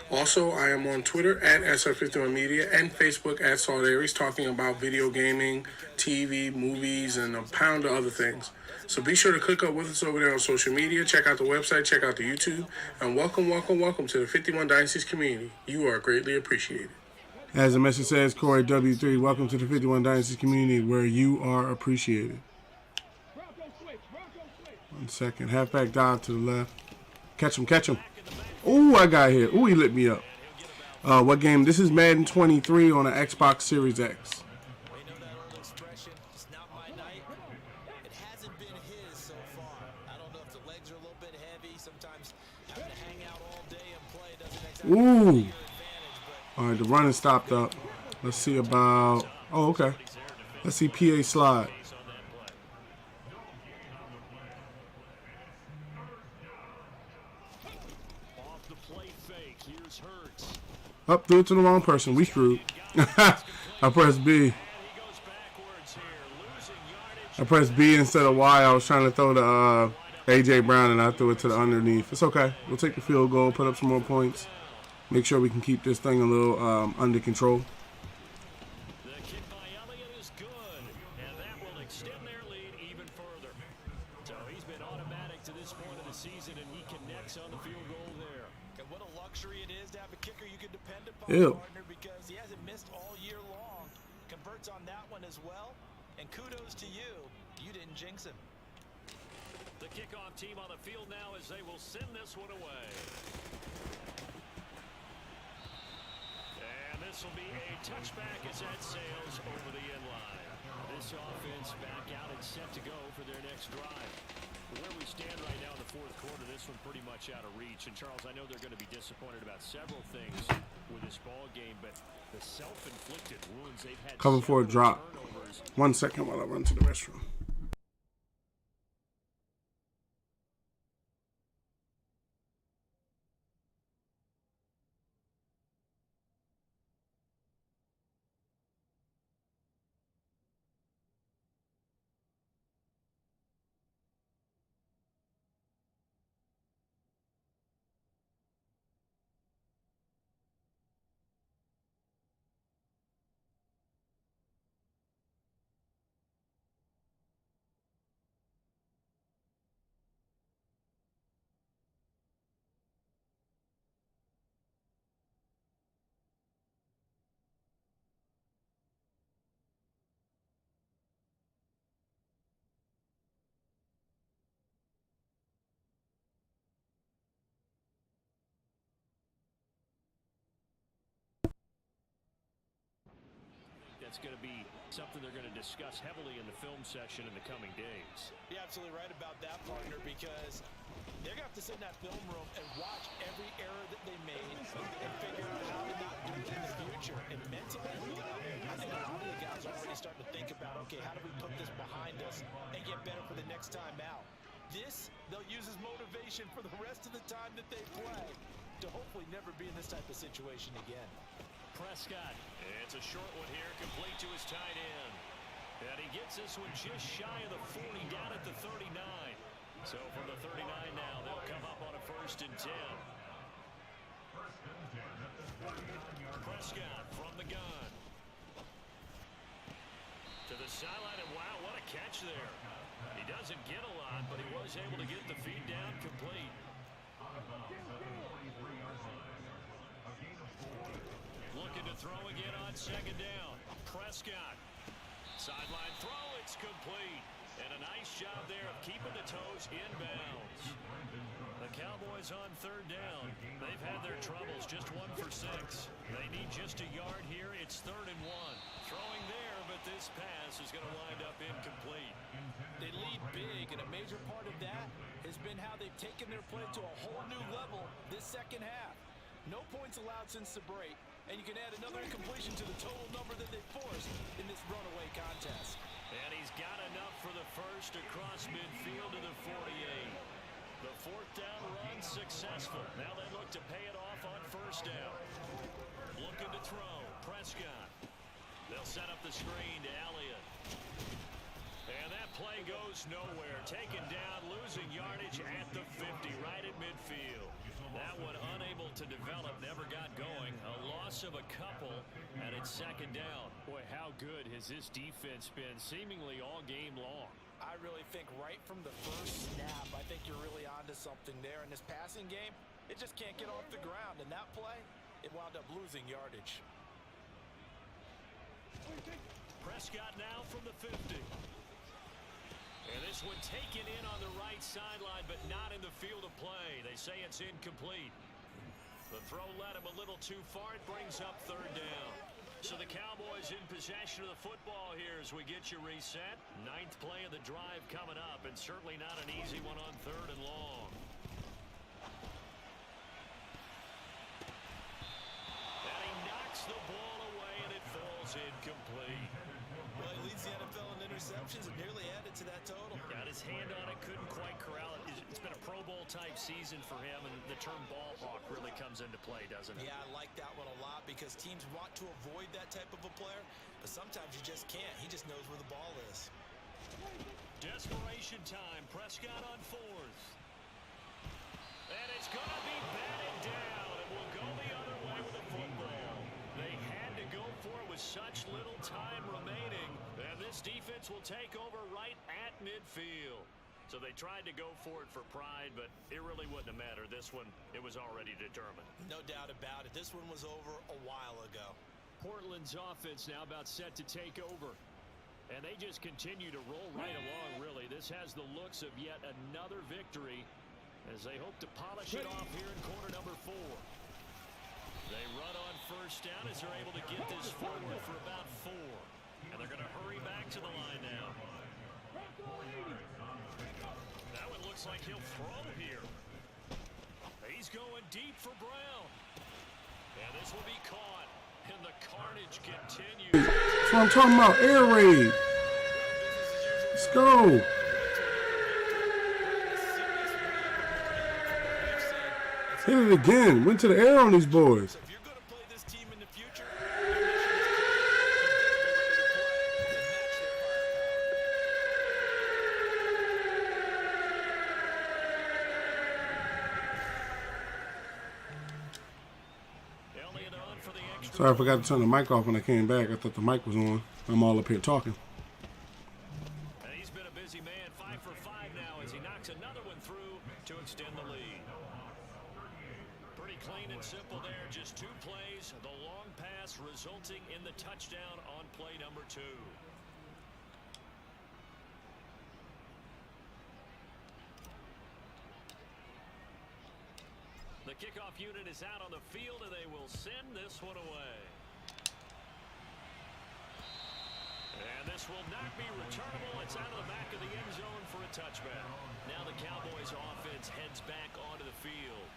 Also, I am on Twitter at SR51 Media and Facebook at Saltares, talking about video gaming, TV, movies, and a pound of other things. So be sure to click up with us over there on social media, check out the website, check out the YouTube, and welcome to the 51 Dynasties community. You are greatly appreciated. As the message says, Corey W3, welcome to the 51 Dynasties community where you are appreciated. 1 second, halfback dive to the left. Catch him. Ooh, I got here. Ooh, he lit me up. What game? This is Madden 23 on the Xbox Series X. We know that old expression, it's not my night. It hasn't been his so far. I don't know if the legs are a little bit heavy. Sometimes having to hang out all day and play doesn't exactly give you your advantage. All right, the running stopped up. Let's see about... Oh, okay. Let's see PA slide. Up, threw it to the wrong person. We screwed. I pressed B. I pressed B instead of Y. I was trying to throw the A.J. Brown, and I threw it to the underneath. It's okay. We'll take the field goal, put up some more points. Make sure we can keep this thing a little under control. The kick by Elliott is good, and that will extend their lead even further. So he's been automatic to this point of the season, and he connects on the field goal there. And what a luxury it is to have a kicker you can depend upon, partner, because he hasn't missed all year long. Converts on that one as well. And kudos to you. You didn't jinx him. The kickoff team on the field now as they will send this one away. And this will be a touchback as that sails over the end line. This offense back out and set to go for their next drive. Where we stand right now in the fourth quarter, this one pretty much out of reach. And Charles, I know they're going to be disappointed about several things with this ball game, but the self-inflicted wounds they've had. Cover for a drop. 1 second while I run to the restroom. That's going to be something they're going to discuss heavily in the film session in the coming days. You're absolutely right about that, partner, because they're going to have to sit in that film room and watch every error that they made and figure out how to not do it in the future. And mentally, I think a lot of the guys are already starting to think about, okay, how do we put this behind us and get better for the next time out? This, they'll use as motivation for the rest of the time that they play to hopefully never be in this type of situation again. Prescott, it's a short one here, complete to his tight end. And he gets this one just shy of the 40, down at the 39. So from the 39 now, they'll come up on a 1st and 10. Prescott from the gun. To the sideline, and wow, what a catch there. He doesn't get a lot, but he was able to get the feed down complete. Looking to throw again on 2nd down. Prescott. Sideline throw, it's complete. And a nice job there of keeping the toes inbounds. The Cowboys on third down. They've had their troubles, just 1 for 6. They need just a yard here. It's 3rd and 1. Throwing there, but this pass is going to wind up incomplete. They lead big, and a major part of that has been how they've taken their play to a whole new level this second half. No points allowed since the break, and you can add another incompletion to the total number that they forced in this runaway contest. And he's got enough for the first across midfield to the 48. The 4th down run successful. Now they look to pay it off on 1st down. Looking to throw. Prescott. They'll set up the screen to Elliott. And that play goes nowhere. Taken down, losing yardage at the 50, right at midfield. That one unable to develop, never got going. A loss of a couple, and it's 2nd down. Boy, how good has this defense been seemingly all game long? I really think right from the first snap, I think you're really onto something there. In this passing game, it just can't get off the ground. And that play, it wound up losing yardage. Prescott now from the 50. And this one taken in on the right sideline, but not in the field of play. They say it's incomplete. The throw led him a little too far. It brings up 3rd down. So the Cowboys in possession of the football here as we get you reset. 9th play of the drive coming up, and certainly not an easy one on 3rd and long. And he knocks the ball away, and it falls incomplete. Well, he leads the NFL in interceptions and nearly added to that total. Got his hand on it, couldn't quite corral it. It's been a Pro Bowl type season for him, and the term ball hawk really comes into play, doesn't it? Yeah, I like that one a lot because teams want to avoid that type of a player, but sometimes you just can't. He just knows where the ball is. Desperation time. Prescott on 4th. And it's going to be batted down, and we'll go the other way with the football. They had to go for it with such little time remaining, and this defense will take over right at midfield. So they tried to go for it for pride, but it really wouldn't have mattered. This one, it was already determined. No doubt about it. This one was over a while ago. Portland's offense now about set to take over. And they just continue to roll right along, really. This has the looks of yet another victory as they hope to polish it off here in quarter number 4. They run on 1st down as they're able to get this forward for about 4. And they're going to hurry back to the line now. That one looks like he'll throw here. He's going deep for Brown. And this will be caught. And the carnage continues. That's what I'm talking about. Air raid. Let's go. Hit it again. Went to the air on these boys. So if you're going to play this team in the future, Sorry, I forgot to turn the mic off when I came back. I thought the mic was on. I'm all up here talking. And he's been a busy man. 5 for 5 now as he knocks another one through to extend the lead. Pretty clean and simple there. Just 2 plays. The long pass resulting in the touchdown on play number 2. The kickoff unit is out on the field, and they will send this one away. And this will not be returnable. It's out of the back of the end zone for a touchback. Now the Cowboys offense heads back onto the field.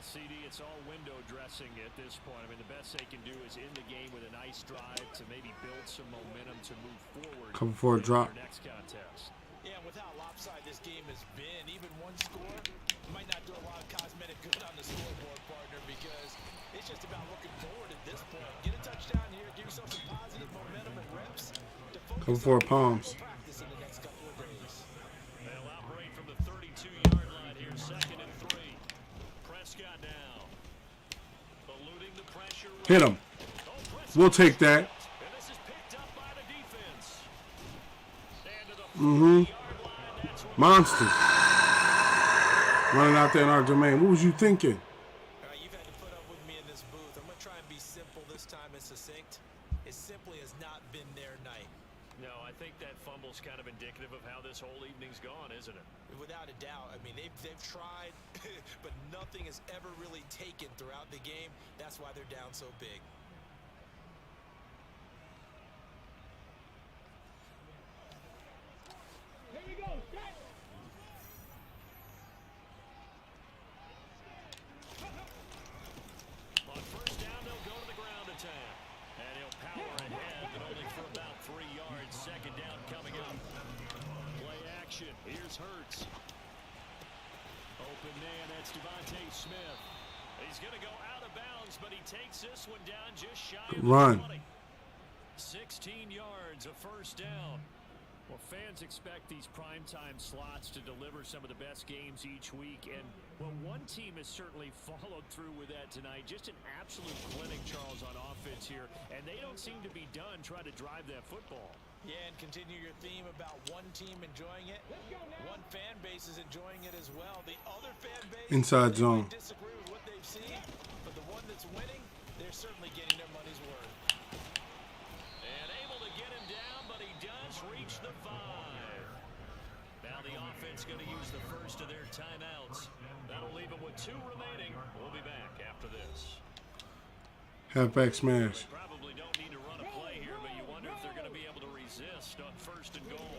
CD, it's all window dressing at this point. I mean, the best they can do is in the game with a nice drive to maybe build some momentum to move forward. Cover for a drop. Next contest. yeah, with how lopsided this game has been, even one score might not do a lot of cosmetic good on the scoreboard, partner, because it's just about looking forward at this point. Get a touchdown here, give yourself some positive momentum and reps to focus Cover for on palms. practice in the next couple of days. They'll operate from the 32-yard line here, 2nd and 3. Prescott now. Eluding the pressure. Hit him. We'll take that. And this is picked up by the defense. And to the Mm-hmm. 40-yard line, that's what Monsters. Running out there in our domain. What was you thinking? All right, you've had to put up with me in this booth. I'm going to try and be simple this time and succinct. It simply has not been their night. No, I think that fumble Charles, kind of indicative of how this whole evening's gone, isn't it? Without a doubt. I mean, they've tried, but nothing has ever really taken throughout the game. That's why they're down so big. Here we go, set. On first down, they'll go to the ground attack. And he'll power ahead, but only for about 3 yards. Second down coming up. Play action. Here's Hurts. Open man, that's Devontae Smith. He's going to go out of bounds, but he takes this one down just shy of the 20. 16 yards, a first down. Well, fans expect these primetime slots to deliver some of the best games each week, and well, one team has certainly followed through with that tonight. Just an absolute clinic, Charles, on offense here, and they don't seem to be done trying to drive that football. Yeah, and continue your theme about one team enjoying it. One fan base is enjoying it as well. The other fan base Inside zone. might disagree with what they've seen, but the one that's winning, they're certainly getting their money's worth. And able to get him down, but he does reach the 5. Now the offense going to use the first of their timeouts. That'll leave them with 2 remaining. We'll be back after this. Halfback smash. Probably don't need to run a play here, but you wonder if they're going to be able to resist on first and goal.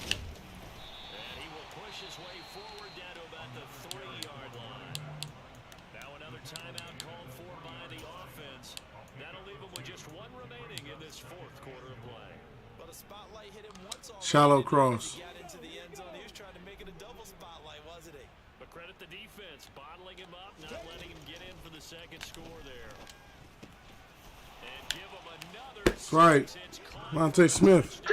And he will push his way forward down to about the 3-yard line. Now another timeout called for by the offense. That'll leave him with just 1 remaining in this 4th quarter of play. But a spotlight hit him once already. Shallow cross. He got into the end zone. He was trying to make it a double spotlight, wasn't he? But credit the defense, bottling him up, not letting him get in for the second score there. And give him another. That's right. Devontae Smith.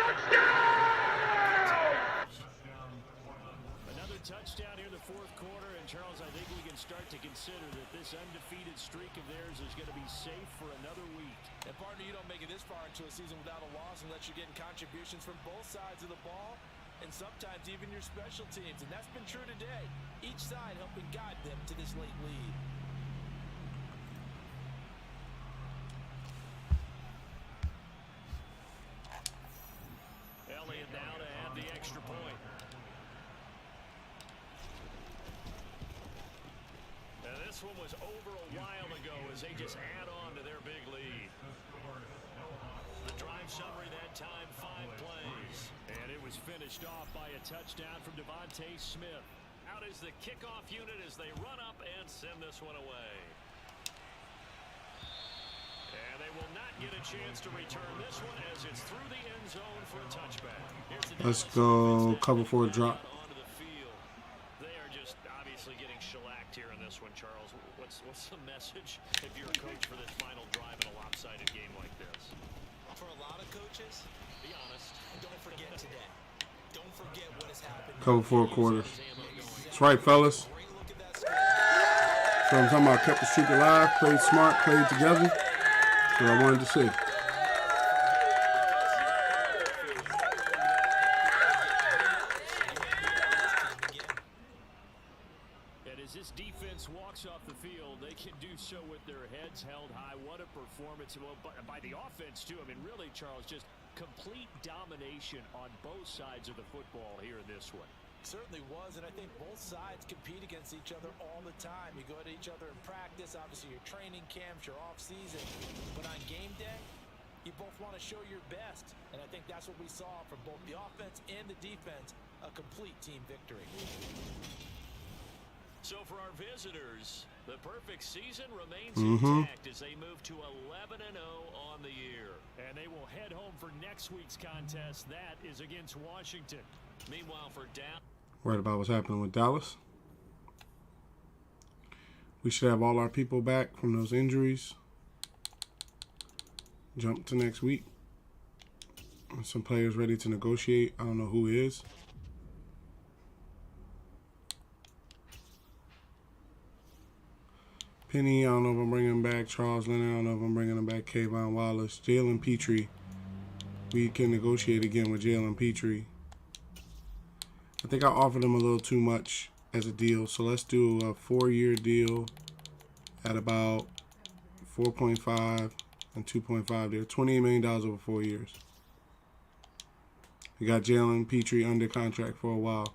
Another touchdown here in the 4th quarter, and Charles, I think we can start to consider that this undefeated streak of theirs is going to be safe for another week. And partner, you don't make it this far into a season without a loss unless you're getting contributions from both sides of the ball, and sometimes even your special teams, and that's been true today. Each side helping guide them to this late lead. Elliott now to have the extra point. And this one was over a while ago as they just add on to their big lead. The drive summary that time, 5 plays. And it was finished off by a touchdown from Devontae Smith. Out is the kickoff unit as they run up and send this one away. And they will not get a chance to return this one as it's through the end zone for a touchback. Let's go cover 4 drop. Onto the field. They are just obviously getting shellacked here in this one, Charles. What's the message if you're a coach for this final drive in a lopsided game like this? For a lot of coaches, Be honest. don't forget today. Don't forget what has happened. Cover 4 quarters. That's right, fellas. Great look at that score. So I'm talking about kept the streak alive, played smart, played together. That's what I wanted to see. And as this defense walks off the field, they can do so with their heads held high. What a performance. Well, by the offense, too. I mean, really, Charles, just complete domination on both sides of the football here in this one. Certainly was, and I think both sides compete against each other all the time. You go at each other in practice, obviously your training camps, your off-season, but on game day, you both want to show your best, and I think that's what we saw from both the offense and the defense, a complete team victory. So for our visitors, the perfect season remains intact as they move to 11-0 on the year. And they will head home for next week's contest. That is against Washington. Meanwhile, for Dallas. Worried about what's happening with Dallas. We should have all our people back from those injuries. Jump to next week. Some players ready to negotiate. I don't know who is. Penny, I don't know if I'm bringing him back. Charles Leonard, I don't know if I'm bringing him back. Kayvon Wallace. Jalen Petrie. We can negotiate again with Jalen Petrie. I think I offered him a little too much as a deal. So let's do a 4-year deal at about 4.5 and 2.5 there. $28 million over 4 years. We got Jalen Petrie under contract for a while.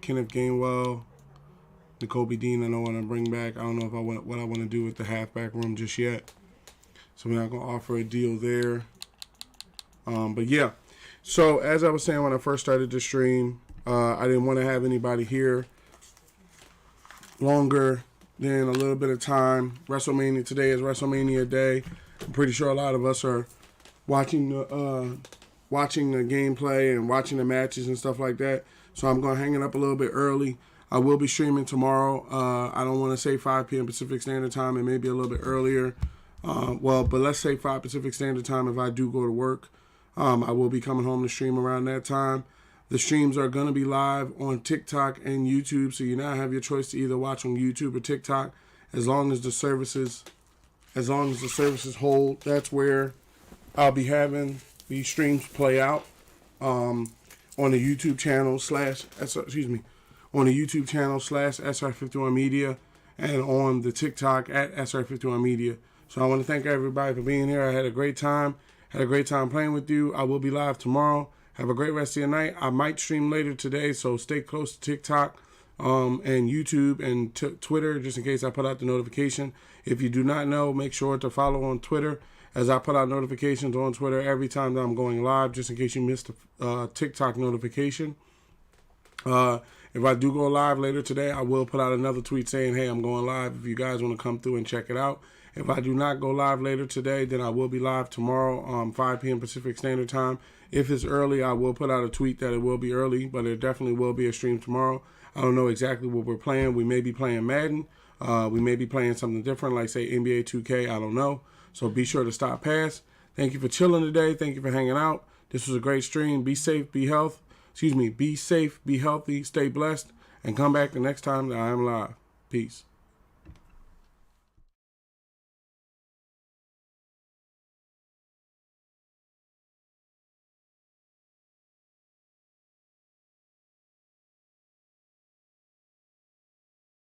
Kenneth Gainwell, N'Kobe Dean, I don't want to bring back. I don't know if what I want to do with the halfback room just yet. So we're not going to offer a deal there. But yeah. So as I was saying when I first started the stream, I didn't want to have anybody here longer than a little bit of time. WrestleMania today is WrestleMania day. I'm pretty sure a lot of us are watching the gameplay and watching the matches and stuff like that. So I'm going to hang it up a little bit early. I will be streaming tomorrow. I don't want to say 5 p.m. Pacific Standard Time. It may be a little bit earlier. But let's say 5 Pacific Standard Time if I do go to work. I will be coming home to stream around that time. The streams are going to be live on TikTok and YouTube, so you now have your choice to either watch on YouTube or TikTok. As long as the services hold, that's where I'll be having these streams play out. On the YouTube channel on the YouTube channel /SR51 Media, and on the TikTok at SR51 Media. So I want to thank everybody for being here. I had a great time. Had a great time playing with you. I will be live tomorrow. Have a great rest of your night. I might stream later today, so stay close to TikTok and YouTube and Twitter just in case I put out the notification. If you do not know, make sure to follow on Twitter as I put out notifications on Twitter every time that I'm going live, just in case you missed the TikTok notification. If I do go live later today, I will put out another tweet saying, hey, I'm going live if you guys want to come through and check it out. If I do not go live later today, then I will be live tomorrow, 5 p.m. Pacific Standard Time. If it's early, I will put out a tweet that it will be early, but it definitely will be a stream tomorrow. I don't know exactly what we're playing. We may be playing Madden. We may be playing something different, like, say, NBA 2K. I don't know. So be sure to stop past. Thank you for chilling today. Thank you for hanging out. This was a great stream. Be safe, be healthy, stay blessed, and come back the next time that I am live. Peace.